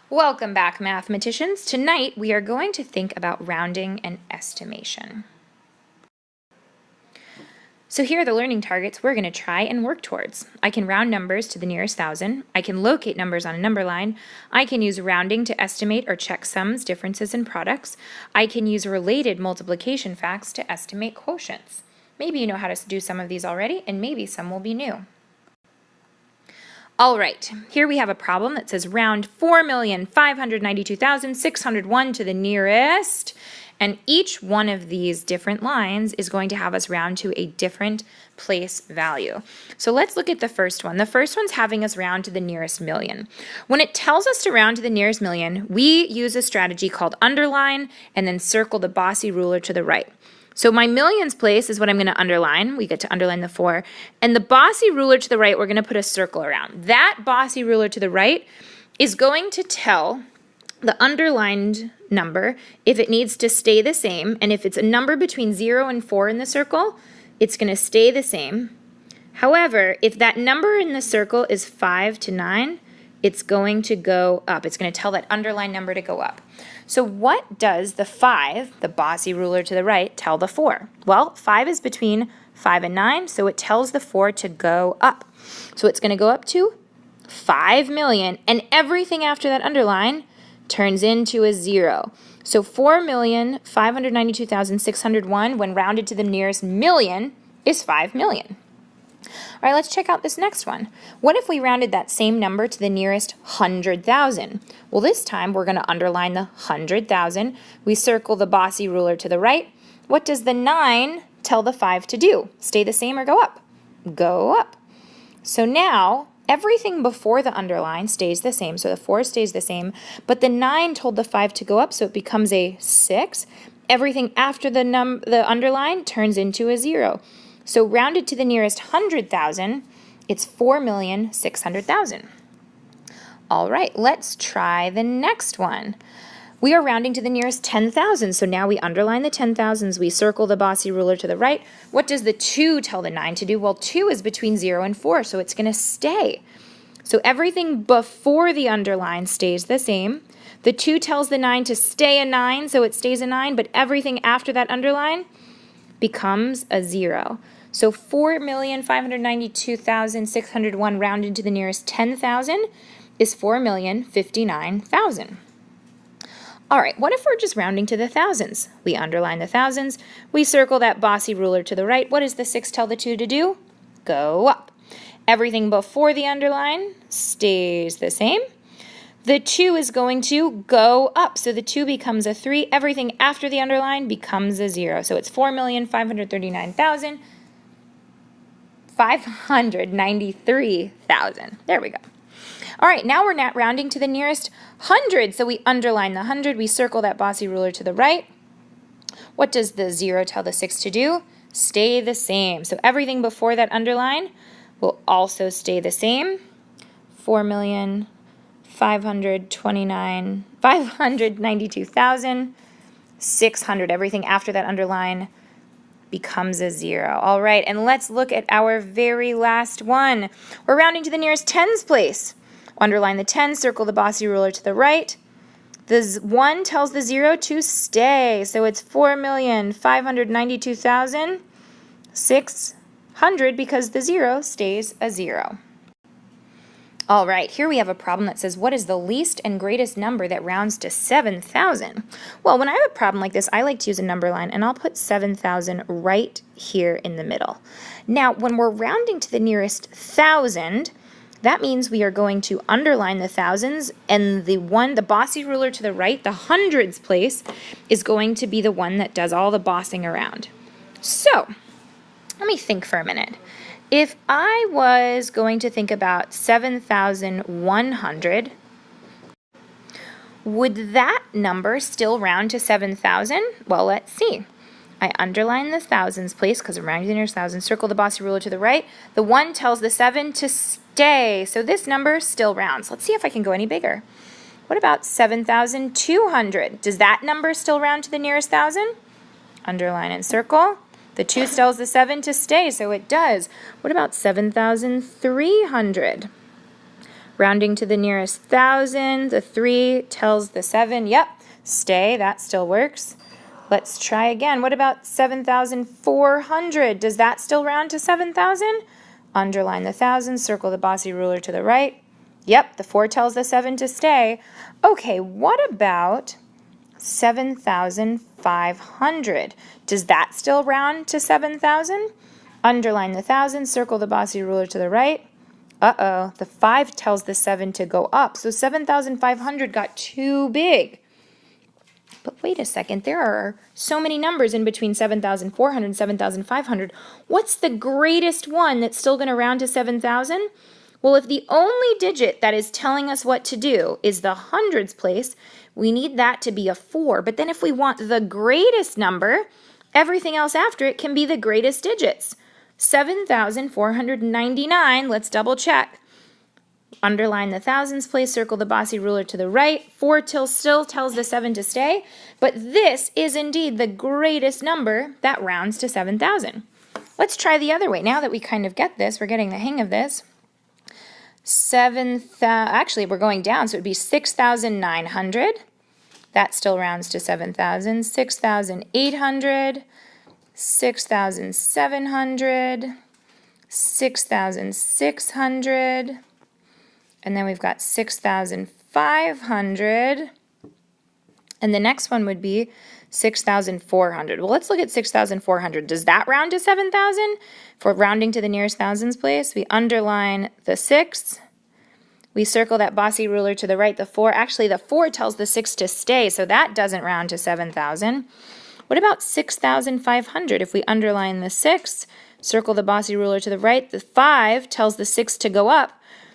Welcome back, mathematicians. Tonight we are going to think about rounding and estimation. So here are the learning targets we're going to try and work towards. I can round numbers to the nearest thousand. I can locate numbers on a number line. I can use rounding to estimate or check sums, differences, and products. I can use related multiplication facts to estimate quotients. Maybe you know how to do some of these already, and maybe some will be new. All right, here we have a problem that says round 4,592,601 to the nearest, and each one of these different lines is going to have us round to a different place value. So let's look at the first one. The first one's having us round to the nearest million. When it tells us to round to the nearest million, we use a strategy called underline and then circle the bossy ruler to the right. So my millions place is what I'm going to underline. We get to underline the 4. And the bossy ruler to the right, we're going to put a circle around. That bossy ruler to the right is going to tell the underlined number if it needs to stay the same. And if it's a number between 0 and 4 in the circle, it's going to stay the same. However, if that number in the circle is 5 to 9, it's going to go up. It's going to tell that underlined number to go up. So what does the 5, the bossy ruler to the right, tell the 4? Well, 5 is between 5 and 9, so it tells the 4 to go up. So it's going to go up to 5 million, and everything after that underline turns into a 0. So 4,592,601, when rounded to the nearest million, is 5 million. All right, let's check out this next one. What if we rounded that same number to the nearest 100,000? Well, this time we're going to underline the 100,000. We circle the bossy ruler to the right. What does the 9 tell the 5 to do? Stay the same or go up? Go up. So now everything before the underline stays the same. So the 4 stays the same, but the 9 told the 5 to go up, so it becomes a 6. Everything after the underline turns into a 0. So rounded to the nearest 100,000, it's 4,600,000. All right, let's try the next one. We are rounding to the nearest 10,000, so now we underline the 10,000s, we circle the bossy ruler to the right. What does the 2 tell the 9 to do? Well, 2 is between 0 and 4, so it's going to stay. So everything before the underline stays the same. The 2 tells the 9 to stay a 9, so it stays a 9, but everything after that underline becomes a 0. So 4,592,601 rounded to the nearest 10,000 is 4,059,000. All right, what if we're just rounding to the thousands? We underline the thousands. We circle that bossy ruler to the right. What does the 6 tell the 2 to do? Go up. Everything before the underline stays the same. The 2 is going to go up, so the 2 becomes a 3. Everything after the underline becomes a 0. So it's 4,539,593,000. There we go. All right, now we're not rounding to the nearest 100, so we underline the 100. We circle that bossy ruler to the right. What does the 0 tell the 6 to do? Stay the same. So everything before that underline will also stay the same. 592,600. Everything after that underline becomes a 0. All right, and let's look at our very last one. We're rounding to the nearest tens place. Underline the 10, circle the bossy ruler to the right. The 1 tells the 0 to stay, so it's 4,592,600 because the 0 stays a 0. All right, here we have a problem that says, what is the least and greatest number that rounds to 7,000? Well, when I have a problem like this, I like to use a number line, and I'll put 7,000 right here in the middle. Now, when we're rounding to the nearest 1,000, that means we are going to underline the thousands, and the bossy ruler to the right, the hundreds place, is going to be the one that does all the bossing around. So, let me think for a minute. If I was going to think about 7,100, would that number still round to 7,000? Well, let's see. I underline the thousands place because I'm rounding the nearest thousand. Circle the bossy ruler to the right. The 1 tells the 7 to stay, so this number still rounds. Let's see if I can go any bigger. What about 7,200? Does that number still round to the nearest thousand? Underline and circle. The 2 tells the 7 to stay, so it does. What about 7,300? Rounding to the nearest 1,000, the 3 tells the 7, yep, stay, that still works. Let's try again. What about 7,400? Does that still round to 7,000? Underline the thousands, circle the bossy ruler to the right. Yep, the 4 tells the 7 to stay. Okay, what about 7,500? Does that still round to 7,000? Underline the thousands, circle the bossy ruler to the right. Uh-oh, the 5 tells the 7 to go up, so 7,500 got too big. But wait a second, there are so many numbers in between 7,400 and 7,500. What's the greatest one that's still going to round to 7,000? Well, if the only digit that is telling us what to do is the hundreds place, we need that to be a 4. But then if we want the greatest number, everything else after it can be the greatest digits. 7,499, let's double check. Underline the thousands place, circle the bossy ruler to the right. 4 still tells the 7 to stay, but this is indeed the greatest number that rounds to 7,000. Let's try the other way. Now that we kind of get this, we're getting the hang of this. Actually, we're going down, so it would be 6,900. That still rounds to 7,000. 6,800. 6,700, 6,600, and then we've got 6,500, and the next one would be 6,400. Well, let's look at 6,400. Does that round to 7,000? If we're rounding to the nearest thousands place, we underline the 6. We circle that bossy ruler to the right, the 4. Actually, the 4 tells the 6 to stay, so that doesn't round to 7,000. What about 6,500? If we underline the 6, circle the bossy ruler to the right, the 5 tells the 6 to go up.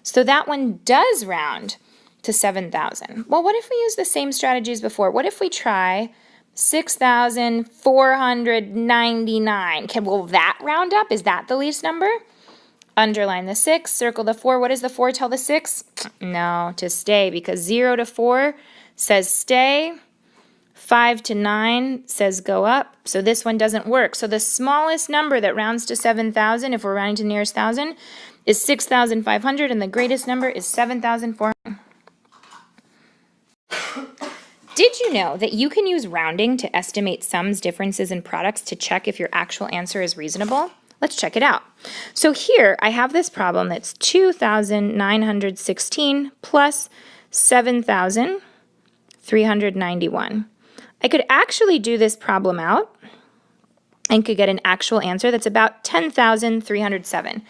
So that one does round to 7,000. Well, what if we use the same strategies before? What if we try 6,499? Will that round up? Is that the least number? Underline the 6, circle the 4. What does the 4 tell the 6? No, to stay, because 0 to 4 says stay. 5 to 9 says go up, so this one doesn't work. So the smallest number that rounds to 7,000, if we're rounding to the nearest 1,000, is 6,500, and the greatest number is 7,400. Did you know that you can use rounding to estimate sums, differences, and products to check if your actual answer is reasonable? Let's check it out. So here I have this problem that's 2,916 plus 7,391. I could actually do this problem out and could get an actual answer that's about 10,307.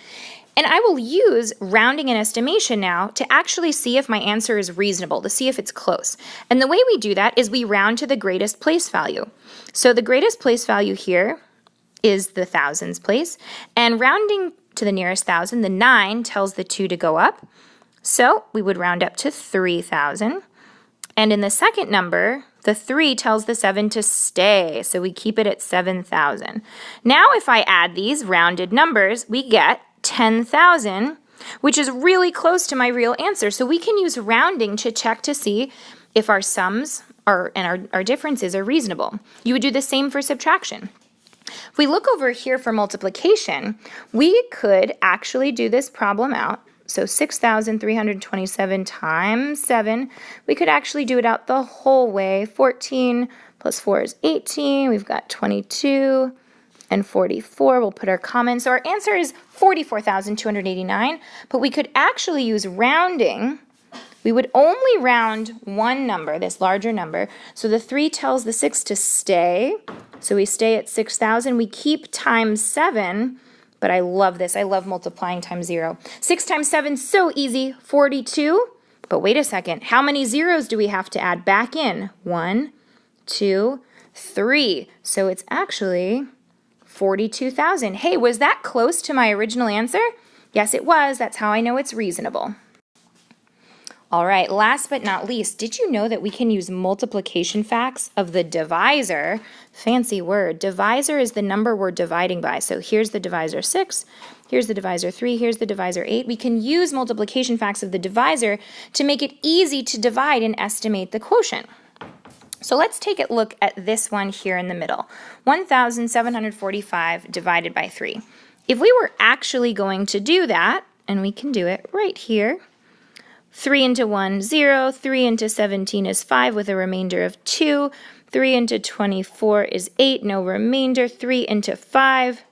And I will use rounding and estimation now to actually see if my answer is reasonable, to see if it's close. And the way we do that is we round to the greatest place value. So the greatest place value here is the thousands place. And rounding to the nearest 1,000, the 9 tells the 2 to go up. So we would round up to 3,000. And in the second number, the 3 tells the 7 to stay, so we keep it at 7,000. Now if I add these rounded numbers, we get 10,000, which is really close to my real answer. So we can use rounding to check to see if our sums and our differences are reasonable. You would do the same for subtraction. If we look over here for multiplication, we could actually do this problem out. So 6,327 times 7, we could actually do it out the whole way. 14 plus 4 is 18. We've got 22 and 44. We'll put our comma in. So our answer is 44,289, but we could actually use rounding. We would only round one number, this larger number. So the 3 tells the 6 to stay. So we stay at 6,000. We keep times 7. But I love this. I love multiplying times 0. 6 times 7, so easy, 42. But wait a second. How many zeros do we have to add back in? 1, 2, 3. So it's actually 42,000. Hey, was that close to my original answer? Yes, it was. That's how I know it's reasonable. All right, last but not least, did you know that we can use multiplication facts of the divisor? Fancy word. Divisor is the number we're dividing by. So here's the divisor 6, here's the divisor 3, here's the divisor 8. We can use multiplication facts of the divisor to make it easy to divide and estimate the quotient. So let's take a look at this one here in the middle. 1,745 divided by 3. If we were actually going to do that, and we can do it right here, 3 into 1, 0. 3 into 17 is 5 with a remainder of 2. 3 into 24 is 8, no remainder. 3 into 5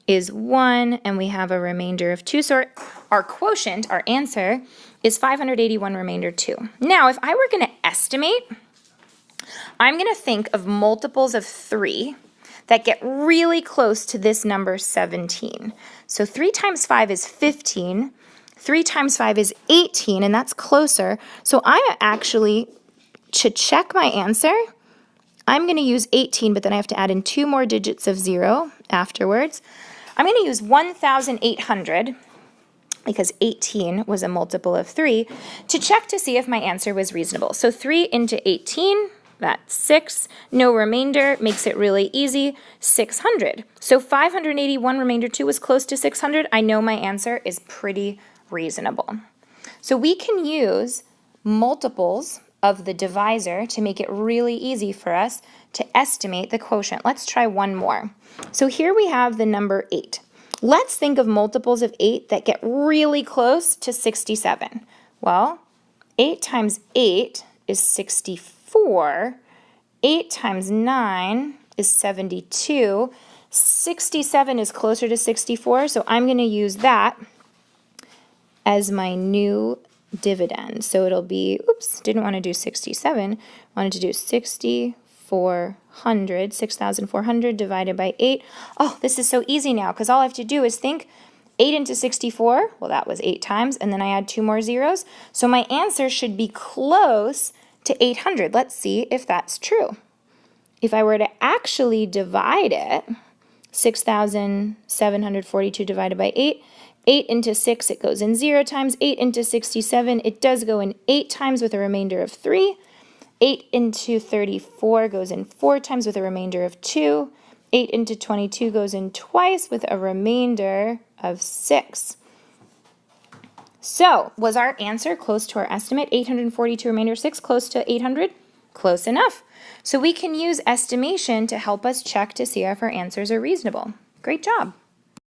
is 1, and we have a remainder of 2. So our quotient, our answer, is 581 remainder 2. Now, if I were going to estimate, I'm going to think of multiples of 3 that get really close to this number 17. So 3 times 5 is 15. 3 times 5 is 18, and that's closer. So I actually, to check my answer, I'm going to use 18, but then I have to add in 2 more digits of 0 afterwards. I'm going to use 1,800, because 18 was a multiple of 3, to check to see if my answer was reasonable. So 3 into 18, that's 6. No remainder, makes it really easy, 600. So 581 remainder 2 was close to 600. I know my answer is pretty reasonable. So we can use multiples of the divisor to make it really easy for us to estimate the quotient. Let's try one more. So here we have the number 8. Let's think of multiples of 8 that get really close to 67. Well, 8 times 8 is 64. 8 times 9 is 72. 67 is closer to 64, so I'm going to use that as my new dividend. So it'll be, oops, didn't want to do 67, wanted to do 6,400 divided by 8. Oh, this is so easy now, because all I have to do is think 8 into 64, well, that was 8 times, and then I add 2 more zeros. So my answer should be close to 800. Let's see if that's true. If I were to actually divide it, 6,742 divided by 8, 8 into 6, it goes in 0 times. 8 into 67, it does go in 8 times with a remainder of 3. 8 into 34 goes in 4 times with a remainder of 2. 8 into 22 goes in twice with a remainder of 6. So, was our answer close to our estimate? 842 remainder 6, close to 800? Close enough. So we can use estimation to help us check to see if our answers are reasonable. Great job.